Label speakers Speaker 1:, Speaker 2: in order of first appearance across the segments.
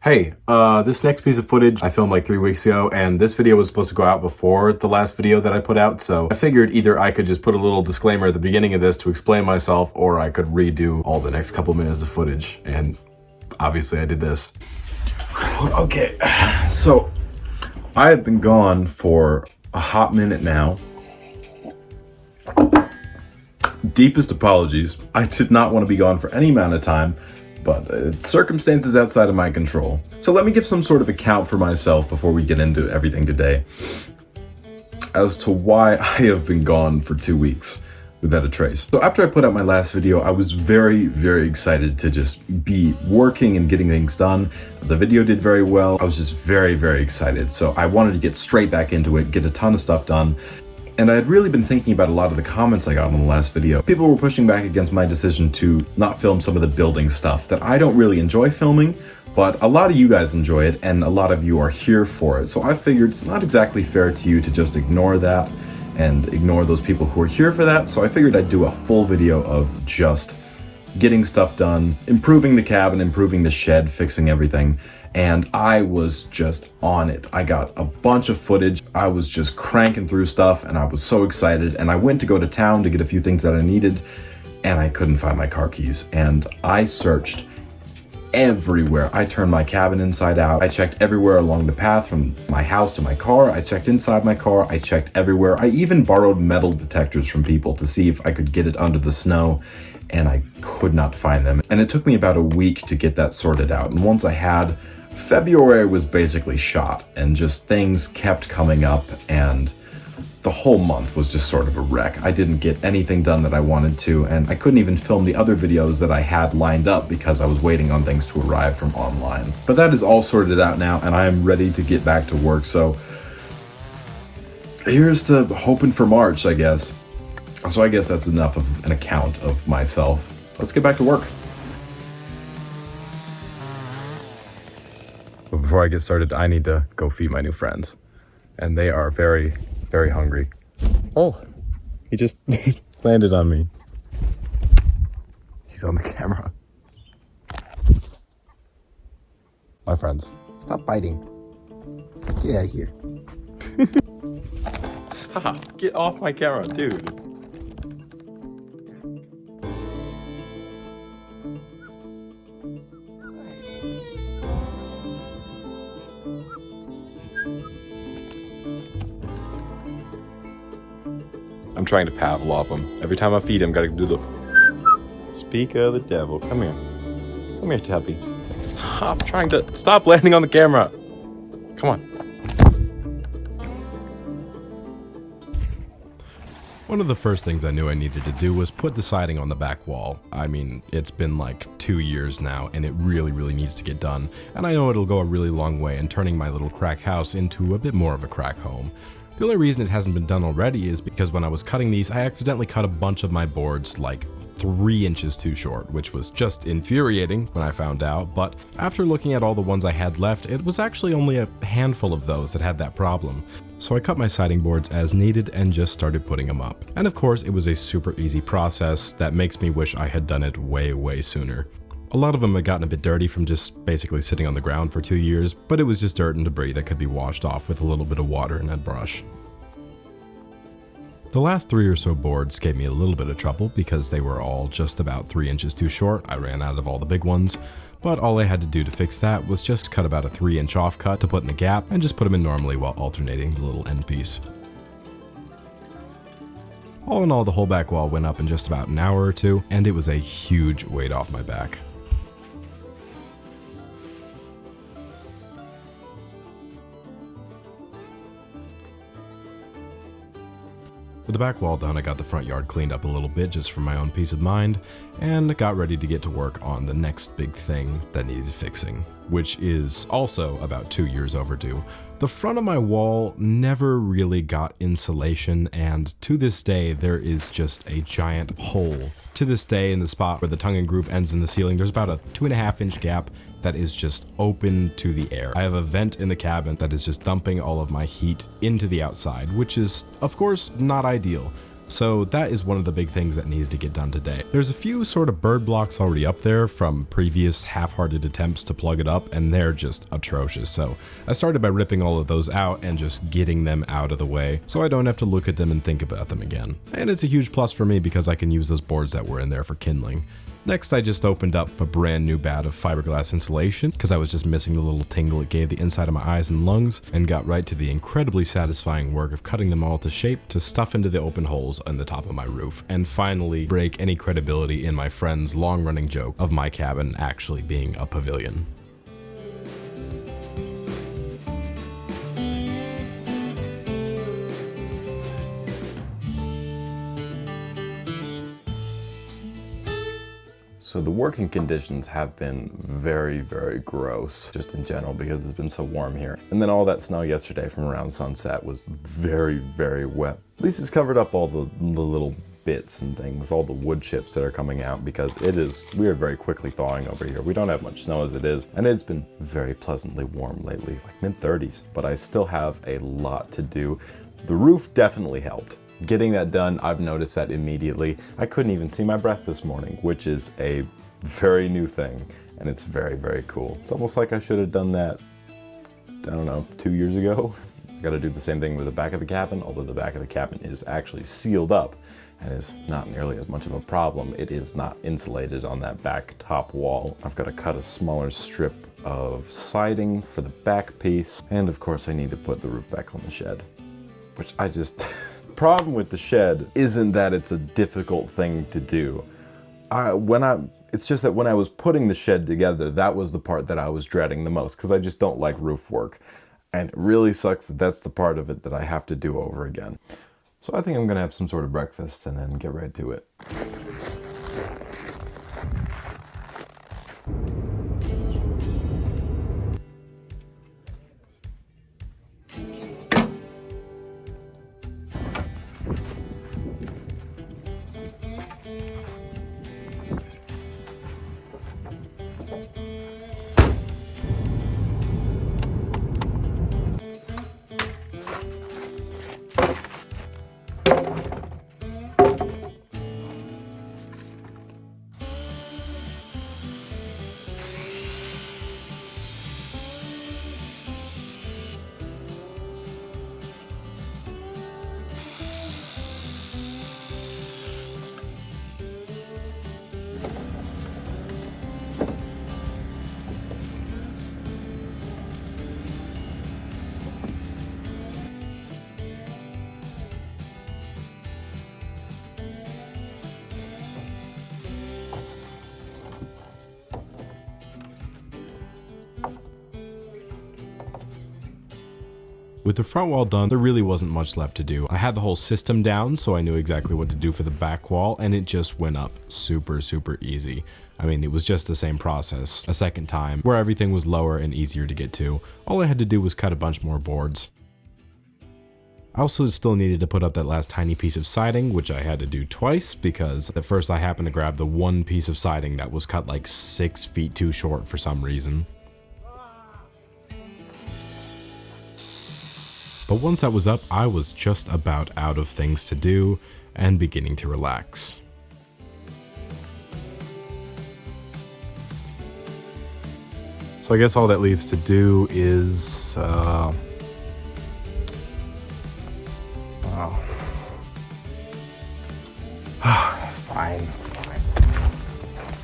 Speaker 1: Hey, this next piece of footage I filmed like 3 weeks ago, and this video was supposed to go out before the last video that I put out, so I figured either I could just put a little disclaimer at the beginning of this to explain myself, or I could redo all the next couple minutes of footage, and obviously I did this.
Speaker 2: Okay, so I have been gone for a hot minute now. Deepest apologies. I did not want to be gone for any amount of time, but circumstances outside of my control. So let me give some sort of account for myself before we get into everything today as to why I have been gone for 2 weeks without a trace. So after I put out my last video, I was very excited to just be working and getting things done. The video did very well. I was just very excited. So I wanted to get straight back into it, get a ton of stuff done. And I had really been thinking about a lot of the comments I got on the last video. People were pushing back against my decision to not film some of the building stuff that I don't really enjoy filming, but a lot of you guys enjoy it and a lot of you are here for it. So I figured it's not exactly fair to you to just ignore that and ignore those people who are here for that. So I figured I'd do a full video of just getting stuff done, improving the cabin, improving the shed, fixing everything. And I was just on it. I got a bunch of footage. I was just cranking through stuff and I was so excited. And I went to go to town to get a few things that I needed and I couldn't find my car keys. And I searched everywhere. I turned my cabin inside out. I checked everywhere along the path from my house to my car. I checked inside my car. I checked everywhere. I even borrowed metal detectors from people to see if I could get it under the snow, and I could not find them. And it took me about a week to get that sorted out. And once I had, February was basically shot, and just things kept coming up, and the whole month was just sort of a wreck. I didn't get anything done that I wanted to, and I couldn't even film the other videos that I had lined up because I was waiting on things to arrive from online. But that is all sorted out now, and I am ready to get back to work, so here's to hoping for March, I guess. So I guess that's enough of an account of myself. Let's get back to work. But before I get started, I need to go feed my new friends. And they are very hungry. Oh, he just landed on me. He's on the camera. My friends.
Speaker 3: Stop biting. Get out of here.
Speaker 2: Stop. Get off my camera, dude. I'm trying to Pavlov him. Every time I feed him, gotta do the... Speak of the devil. Come here. Come here, Tubby. Stop landing on the camera. Come on.
Speaker 4: One of the first things I knew I needed to do was put the siding on the back wall. I mean, it's been like 2 years now, and it really needs to get done. And I know it'll go a really long way in turning my little crack house into a bit more of a crack home. The only reason it hasn't been done already is because when I was cutting these, I accidentally cut a bunch of my boards like 3 inches too short, which was just infuriating when I found out, but after looking at all the ones I had left, it was actually only a handful of those that had that problem. So I cut my siding boards as needed and just started putting them up. And of course, it was a super easy process that makes me wish I had done it way sooner. A lot of them had gotten a bit dirty from just basically sitting on the ground for 2 years, but it was just dirt and debris that could be washed off with a little bit of water and a brush. The last 3 or so boards gave me a little bit of trouble because they were all just about 3 inches too short. I ran out of all the big ones, but all I had to do to fix that was just cut about a 3-inch offcut to put in the gap and just put them in normally while alternating the little end piece. All in all, the whole back wall went up in just about an hour or two, and it was a huge weight off my back. With the back wall done, I got the front yard cleaned up a little bit just for my own peace of mind, and got ready to get to work on the next big thing that needed fixing, which is also about 2 years overdue. The front of my wall never really got insulation, and to this day there is just a giant hole. To this day, in the spot where the tongue and groove ends in the ceiling, there's about a 2.5-inch gap that is just open to the air. I have a vent in the cabin that is just dumping all of my heat into the outside, which is, of course, not ideal. So that is one of the big things that needed to get done today. There's a few sort of bird blocks already up there from previous half-hearted attempts to plug it up, and they're just atrocious. So I started by ripping all of those out and just getting them out of the way so I don't have to look at them and think about them again. And it's a huge plus for me because I can use those boards that were in there for kindling. Next, I just opened up a brand new bat of fiberglass insulation because I was just missing the little tingle it gave the inside of my eyes and lungs, and got right to the incredibly satisfying work of cutting them all to shape to stuff into the open holes on the top of my roof, and finally break any credibility in my friend's long-running joke of my cabin actually being a pavilion.
Speaker 2: So the working conditions have been very, very gross, just in general, because it's been so warm here. And then all that snow yesterday from around sunset was very, very wet. At least it's covered up all the little bits and things, all the wood chips that are coming out, because we are very quickly thawing over here. We don't have much snow as it is, and it's been very pleasantly warm lately, like mid-30s, but I still have a lot to do. The roof definitely helped. Getting that done, I've noticed that immediately. I couldn't even see my breath this morning, which is a very new thing, and it's very, very cool. It's almost like I should have done that, I don't know, 2 years ago. I gotta do the same thing with the back of the cabin, although the back of the cabin is actually sealed up and is not nearly as much of a problem. It is not insulated on that back top wall. I've got to cut a smaller strip of siding for the back piece, and of course I need to put the roof back on the shed, which I just... problem with the shed isn't that it's a difficult thing to do. It's just that when I was putting the shed together, that was the part that I was dreading the most, because I just don't like roof work. And it really sucks that that's the part of it that I have to do over again. So I think I'm gonna have some sort of breakfast and then get right to it.
Speaker 4: With the front wall done, there really wasn't much left to do. I had the whole system down, so I knew exactly what to do for the back wall, and it just went up super, super easy. I mean, it was just the same process a second time, where everything was lower and easier to get to. All I had to do was cut a bunch more boards. I also still needed to put up that last tiny piece of siding, which I had to do twice, because at first I happened to grab the one piece of siding that was cut like 6 feet too short for some reason. But once that was up, I was just about out of things to do and beginning to relax.
Speaker 1: So I guess all that leaves to do is fine.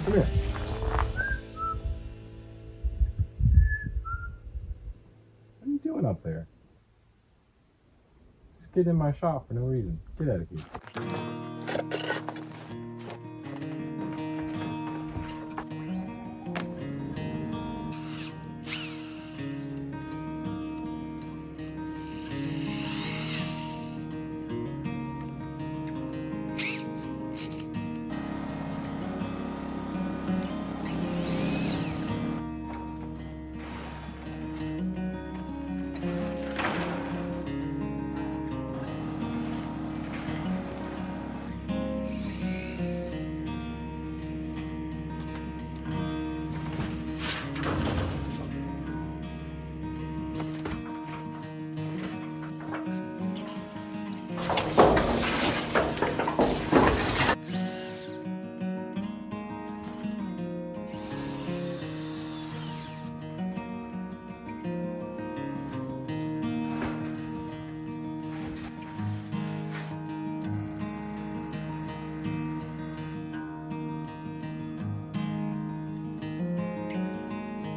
Speaker 1: Come here. What are you doing up there? Just get in my shop for no reason. Get out of here.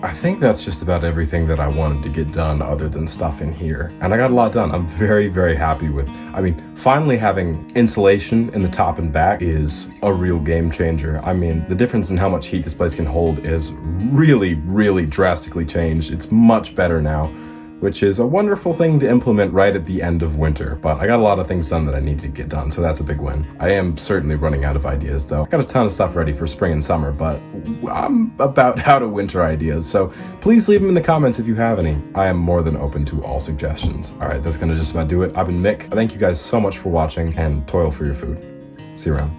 Speaker 1: I think that's just about everything that I wanted to get done other than stuff in here. And I got a lot done. I'm very, very happy with, finally having insulation in the top and back is a real game changer. The difference in how much heat this place can hold is really, really drastically changed. It's much better now, which is a wonderful thing to implement right at the end of winter. But I got a lot of things done that I needed to get done, so that's a big win. I am certainly running out of ideas though. I got a ton of stuff ready for spring and summer, but I'm about out of winter ideas, so please leave them in the comments if you have any. I am more than open to all suggestions. All right, that's gonna just about do it. I've been Mick. Thank you guys so much for watching, and toil for your food. See you around.